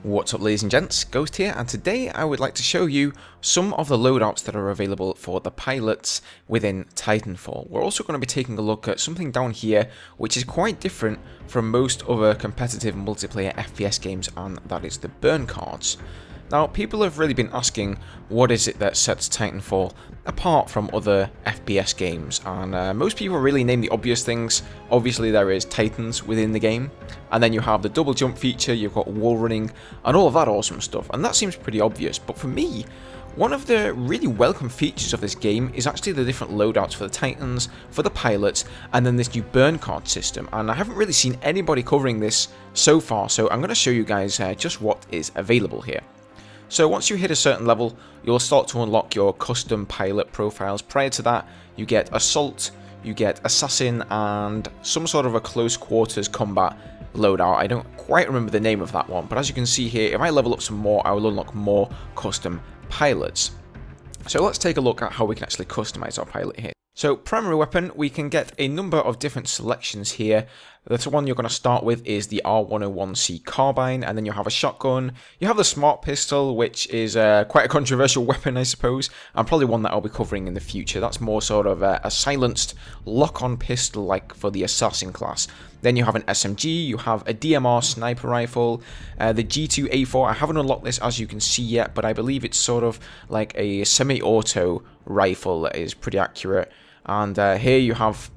What's up, ladies and gents, Ghost here, and today I would like to show you some of the loadouts that are available for the pilots within Titanfall. We're also going to be taking a look at something down here which is quite different from most other competitive multiplayer FPS games, and that is the burn cards. Now, people have really been asking what is it that sets Titanfall apart from other FPS games, and most people really name the obvious things. Obviously there is Titans within the game, and then you have the double jump feature, you've got wall running, and all of that awesome stuff, and that seems pretty obvious. But for me, one of the really welcome features of this game is actually the different loadouts for the Titans, for the pilots, and then this new burn card system, and I haven't really seen anybody covering this so far, so I'm going to show you guys just what is available here. So once you hit a certain level, you'll start to unlock your custom pilot profiles. Prior to that, you get Assault, you get Assassin, and some sort of a close quarters combat loadout. I don't quite remember the name of that one, but as you can see here, if I level up some more, I will unlock more custom pilots. So let's take a look at how we can actually customize our pilot here. So primary weapon, we can get a number of different selections here. The one you're going to start with is the R101C carbine, and then you have a shotgun. You have the smart pistol, which is quite a controversial weapon, I suppose, and probably one that I'll be covering in the future. That's more sort of a silenced lock-on pistol, like for the assassin class. Then you have an SMG, you have a DMR sniper rifle, the G2A4. I haven't unlocked this, as you can see yet, but I believe it's sort of like a semi-auto rifle that is pretty accurate. And here you have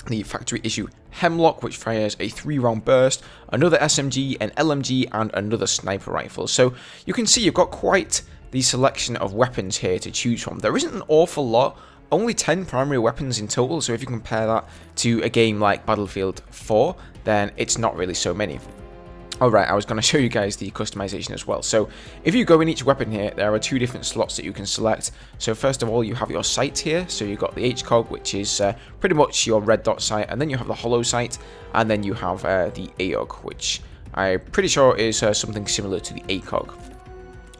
the factory issue Hemlock, which fires a 3-round burst, another SMG, an LMG, and another sniper rifle. So you can see you've got quite the selection of weapons here to choose from. There isn't an awful lot, only 10 primary weapons in total, so if you compare that to a game like Battlefield 4, then it's not really so many. Alright, I was going to show you guys the customization as well. So if you go in each weapon here, there are two different slots that you can select. So first of all, you have your sight here. So you've got the HCOG, which is pretty much your red dot sight, and then you have the hollow sight, and then you have the AOG, which I'm pretty sure is something similar to the ACOG.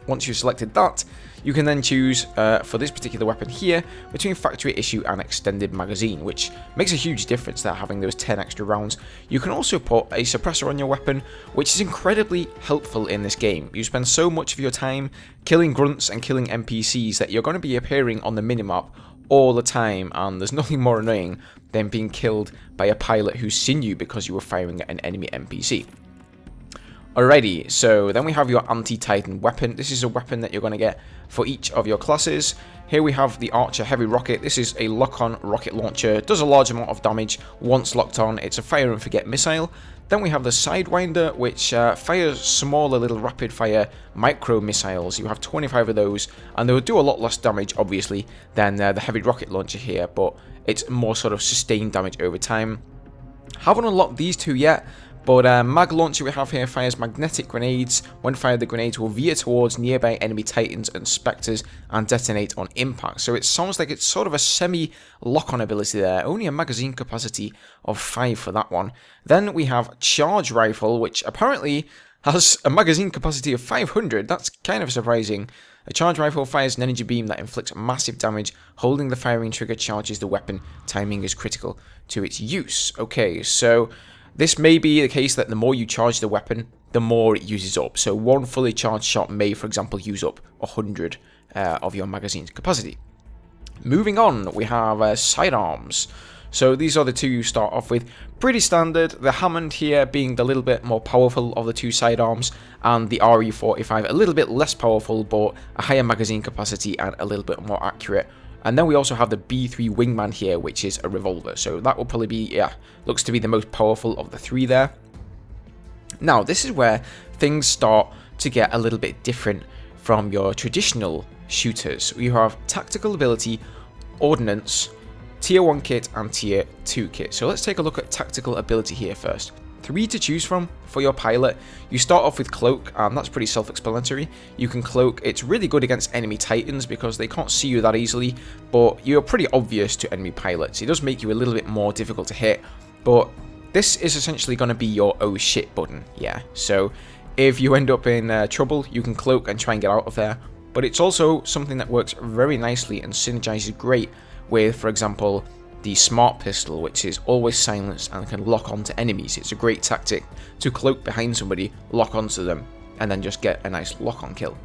Once you've selected that, you can then choose, for this particular weapon here, between factory issue and extended magazine, which makes a huge difference there, having those 10 extra rounds. You can also put a suppressor on your weapon, which is incredibly helpful in this game. You spend so much of your time killing grunts and killing NPCs that you're going to be appearing on the minimap all the time, and there's nothing more annoying than being killed by a pilot who's seen you because you were firing at an enemy NPC. Alrighty, so then we have your anti-Titan weapon. This is a weapon that you're going to get for each of your classes. Here we have the Archer Heavy Rocket. This is a lock-on rocket launcher. It does a large amount of damage once locked on. It's a fire and forget missile. Then we have the Sidewinder, which fires smaller little rapid-fire micro missiles. You have 25 of those, and they will do a lot less damage, obviously, than the Heavy Rocket Launcher here, but it's more sort of sustained damage over time. Haven't unlocked these two yet, but Mag Launcher we have here fires magnetic grenades. When fired, the grenades will veer towards nearby enemy Titans and Spectres and detonate on impact. So it sounds like it's sort of a semi-lock-on ability there. Only a magazine capacity of 5 for that one. Then we have Charge Rifle, which apparently has a magazine capacity of 500. That's kind of surprising. A charge rifle fires an energy beam that inflicts massive damage. Holding the firing trigger charges the weapon. Timing is critical to its use. Okay, so this may be the case that the more you charge the weapon, the more it uses up. So one fully charged shot may, for example, use up 100 of your magazine's capacity. Moving on, we have Sidearms. So these are the two you start off with. Pretty standard, the Hammond here being the little bit more powerful of the two sidearms, and the RE45 a little bit less powerful, but a higher magazine capacity and a little bit more accurate. And then we also have the B3 Wingman here, which is a revolver. So that will probably be, yeah, looks to be the most powerful of the three there. Now, this is where things start to get a little bit different from your traditional shooters. You have tactical ability, ordnance, tier 1 kit, and tier 2 kit. So let's take a look at tactical ability here first. 3 to choose from for your pilot. You start off with Cloak, and that's pretty self-explanatory. You can Cloak. It's really good against enemy Titans because they can't see you that easily, but you're pretty obvious to enemy pilots. It does make you a little bit more difficult to hit, but this is essentially going to be your oh shit button, yeah. So if you end up in trouble, you can Cloak and try and get out of there, but it's also something that works very nicely and synergizes great with, for example, the smart pistol, which is always silenced and can lock onto enemies. It's a great tactic to cloak behind somebody, lock onto them, and then just get a nice lock-on kill.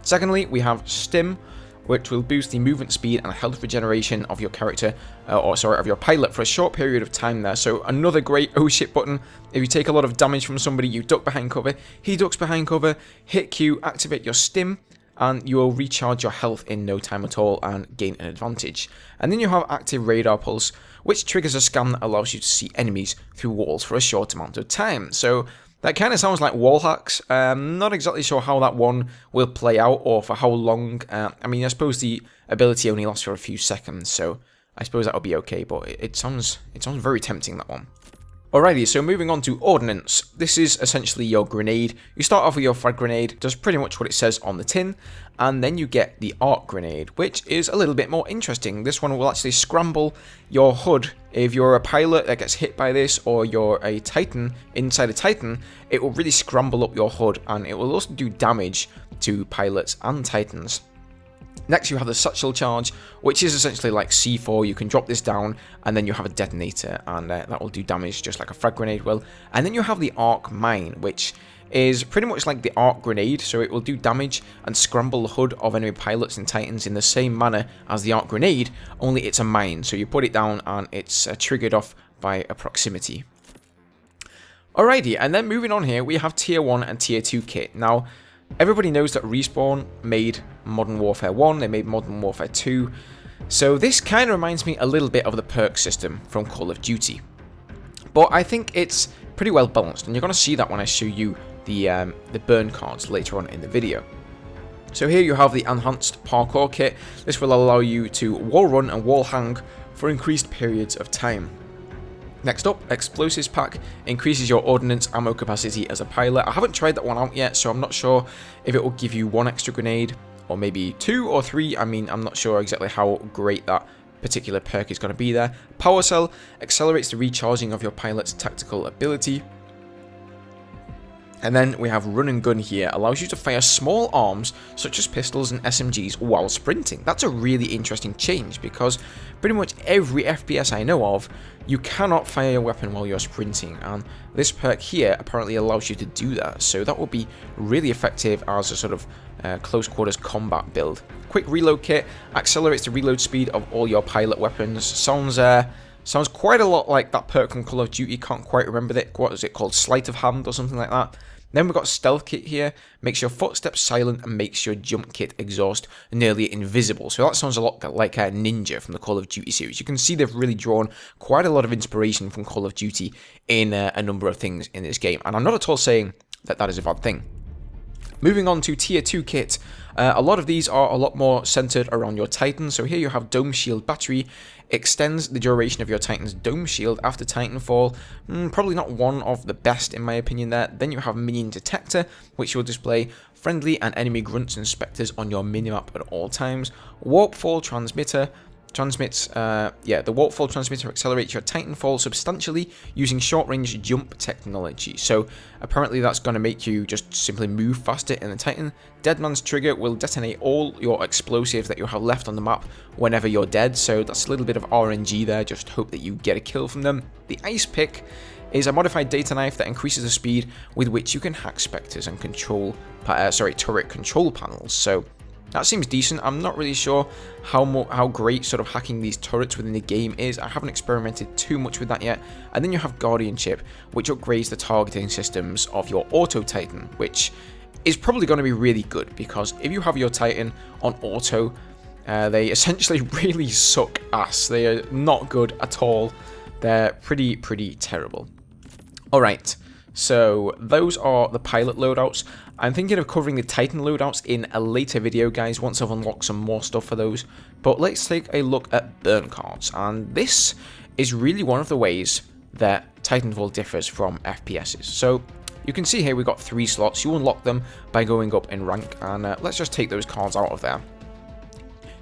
Secondly, we have Stim, which will boost the movement speed and health regeneration of your character, of your pilot for a short period of time there. So another great oh shit button. If you take a lot of damage from somebody, you duck behind cover, he ducks behind cover, hit Q, activate your Stim, and you will recharge your health in no time at all and gain an advantage. And then you have Active Radar Pulse, which triggers a scan that allows you to see enemies through walls for a short amount of time. So that kind of sounds like wall hacks. Not exactly sure how that one will play out or for how long. I mean, I suppose the ability only lasts for a few seconds, so I suppose that'll be okay, but it sounds very tempting, that one. Alrighty, so moving on to Ordnance. This is essentially your grenade. You start off with your frag grenade, does pretty much what it says on the tin, and then you get the arc grenade, which is a little bit more interesting. This one will actually scramble your HUD. If you're a pilot that gets hit by this, or you're a Titan inside a Titan, it will really scramble up your HUD, and it will also do damage to pilots and Titans. Next, you have the Satchel Charge, which is essentially like C4. You can drop this down, and then you have a detonator, and that will do damage just like a frag grenade will. And then you have the Arc Mine, which is pretty much like the Arc Grenade, so it will do damage and scramble the HUD of enemy pilots and Titans in the same manner as the Arc Grenade, only it's a mine. So you put it down, and it's triggered off by a proximity. Alrighty, and then moving on here, we have Tier 1 and Tier 2 kit. Now, everybody knows that Respawn made Modern Warfare 1, they made Modern Warfare 2, so this kind of reminds me a little bit of the perk system from Call of Duty. But I think it's pretty well balanced, and you're going to see that when I show you the burn cards later on in the video. So here you have the Enhanced Parkour kit. This will allow you to wall run and wall hang for increased periods of time. Next up, Explosives Pack increases your ordnance ammo capacity as a pilot. I haven't tried that one out yet, so I'm not sure if it will give you 1 extra grenade, or maybe 2 or 3. I mean, I'm not sure exactly how great that particular perk is going to be there. Power Cell accelerates the recharging of your pilot's tactical ability. And then we have Run and Gun here, allows you to fire small arms such as pistols and SMGs while sprinting. That's a really interesting change, because pretty much every FPS I know of, you cannot fire your weapon while you're sprinting, and this perk here apparently allows you to do that, so that will be really effective as a sort of close quarters combat build. Quick Reload Kit accelerates the reload speed of all your pilot weapons. Sounds quite a lot like that perk from Call of Duty. Can't quite remember it. What is it called? Sleight of Hand or something like that. Then we've got Stealth Kit here. Makes your footsteps silent and makes your jump kit exhaust nearly invisible. So that sounds a lot like a Ninja from the Call of Duty series. You can see they've really drawn quite a lot of inspiration from Call of Duty in a number of things in this game. And I'm not at all saying that that is a bad thing. Moving on to Tier 2 kit, a lot of these are a lot more centered around your Titan. So here you have Dome Shield Battery, extends the duration of your Titan's Dome Shield after Titanfall. Probably not one of the best in my opinion there. Then you have Minion Detector, which will display friendly and enemy grunts and specters on your minimap at all times. Warpfall Transmitter transmits, the Warpfall Transmitter accelerates your Titanfall substantially using short-range jump technology. So apparently that's going to make you just simply move faster in the Titan. Deadman's Trigger will detonate all your explosives that you have left on the map whenever you're dead. So that's a little bit of RNG there. Just hope that you get a kill from them. The Ice Pick is a modified data knife that increases the speed with which you can hack specters and turret control panels. So that seems decent. I'm not really sure how great sort of hacking these turrets within the game is. I haven't experimented too much with that yet. And then you have Guardianship, which upgrades the targeting systems of your Auto Titan, which is probably going to be really good, because if you have your Titan on auto, they essentially really suck ass. They are not good at all. They're pretty terrible. Alright, so those are the pilot loadouts. I'm thinking of covering the Titan loadouts in a later video, guys, once I've unlocked some more stuff for those. But let's take a look at burn cards, and this is really one of the ways that Titanfall differs from FPSs. So you can see here we've got 3 slots. You unlock them by going up in rank, and let's just take those cards out of there.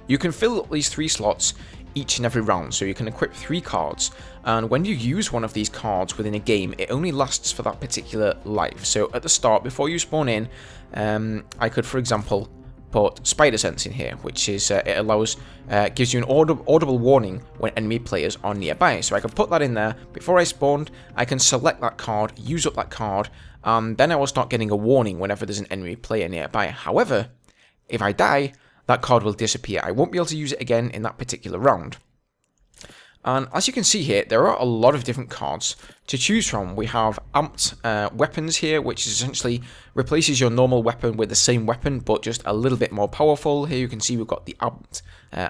You can fill up these 3 slots each and every round, so you can equip 3 cards, and when you use one of these cards within a game, it only lasts for that particular life. So at the start, before you spawn in, I could, for example, put Spider Sense in here, which is it allows gives you an audible warning when enemy players are nearby. So I can put that in there before I spawned. I can select that card, use up that card, then I will start getting a warning whenever there's an enemy player nearby. However, if I die, that card will disappear. I won't be able to use it again in that particular round. And as you can see here, there are a lot of different cards to choose from. We have amped weapons here, which essentially replaces your normal weapon with the same weapon, but just a little bit more powerful. Here you can see we've got the amped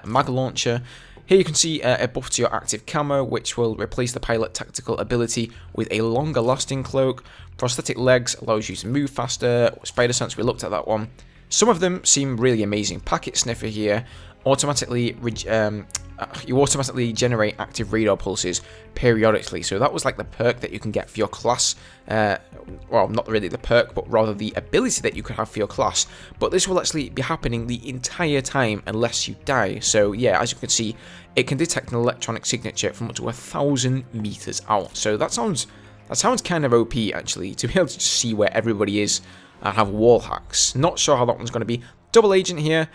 mag launcher. Here you can see a buff to your active camo, which will replace the pilot tactical ability with a longer lasting cloak. Prosthetic legs allows you to move faster. Spider sense, we looked at that one. Some of them seem really amazing. Packet sniffer here, you automatically generate active radar pulses periodically. So that was like the perk that you can get for your class. Well, not really the perk, but rather the ability that you could have for your class. But this will actually be happening the entire time unless you die. So yeah, as you can see, it can detect an electronic signature from up to 1,000 meters out. So that sounds kind of OP actually, to be able to just see where everybody is and have wall hacks. Not sure how that one's going to be. Double agent here,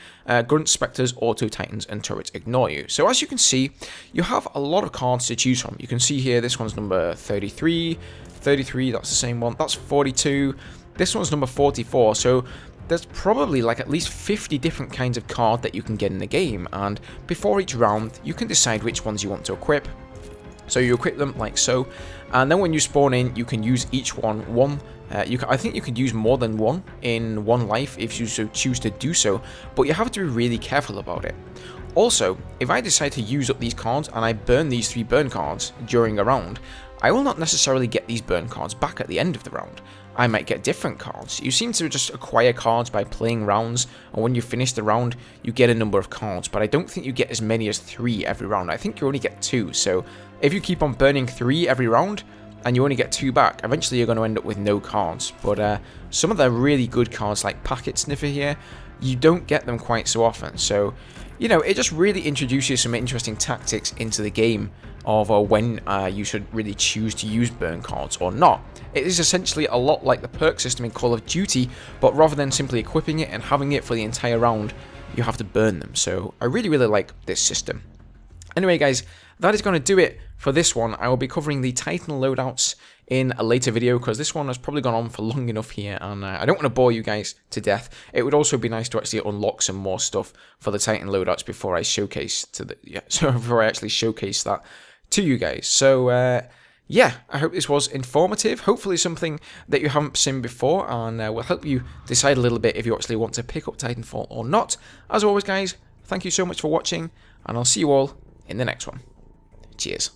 Grunt, Spectres, Auto Titans, and Turrets ignore you. So as you can see, you have a lot of cards to choose from. You can see here, this one's number 33, 33, that's the same one, that's 42, this one's number 44, so there's probably like at least 50 different kinds of card that you can get in the game, and before each round, you can decide which ones you want to equip. So you equip them like so, and then when you spawn in, you can use each one. I think you can use more than one in one life if you so choose to do so, but you have to be really careful about it. Also, if I decide to use up these cards and I burn these 3 burn cards during a round, I will not necessarily get these burn cards back at the end of the round. I might get different cards. You seem to just acquire cards by playing rounds, and when you finish the round, you get a number of cards, but I don't think you get as many as 3 every round. I think you only get 2, so if you keep on burning 3 every round, and you only get 2 back, eventually you're going to end up with no cards. But some of the really good cards, like Packet Sniffer here, you don't get them quite so often. So, you know, it just really introduces some interesting tactics into the game of when you should really choose to use burn cards or not. It is essentially a lot like the perk system in Call of Duty, but rather than simply equipping it and having it for the entire round, you have to burn them. So I really, really like this system. Anyway, guys, that is going to do it for this one. I will be covering the Titan loadouts in a later video, because this one has probably gone on for long enough here, and I don't want to bore you guys to death. It would also be nice to actually unlock some more stuff for the Titan loadouts before I showcase before I actually showcase that to you guys. So yeah, I hope this was informative. Hopefully something that you haven't seen before, and will help you decide a little bit if you actually want to pick up Titanfall or not. As always, guys, thank you so much for watching, and I'll see you all in the next one. Cheers.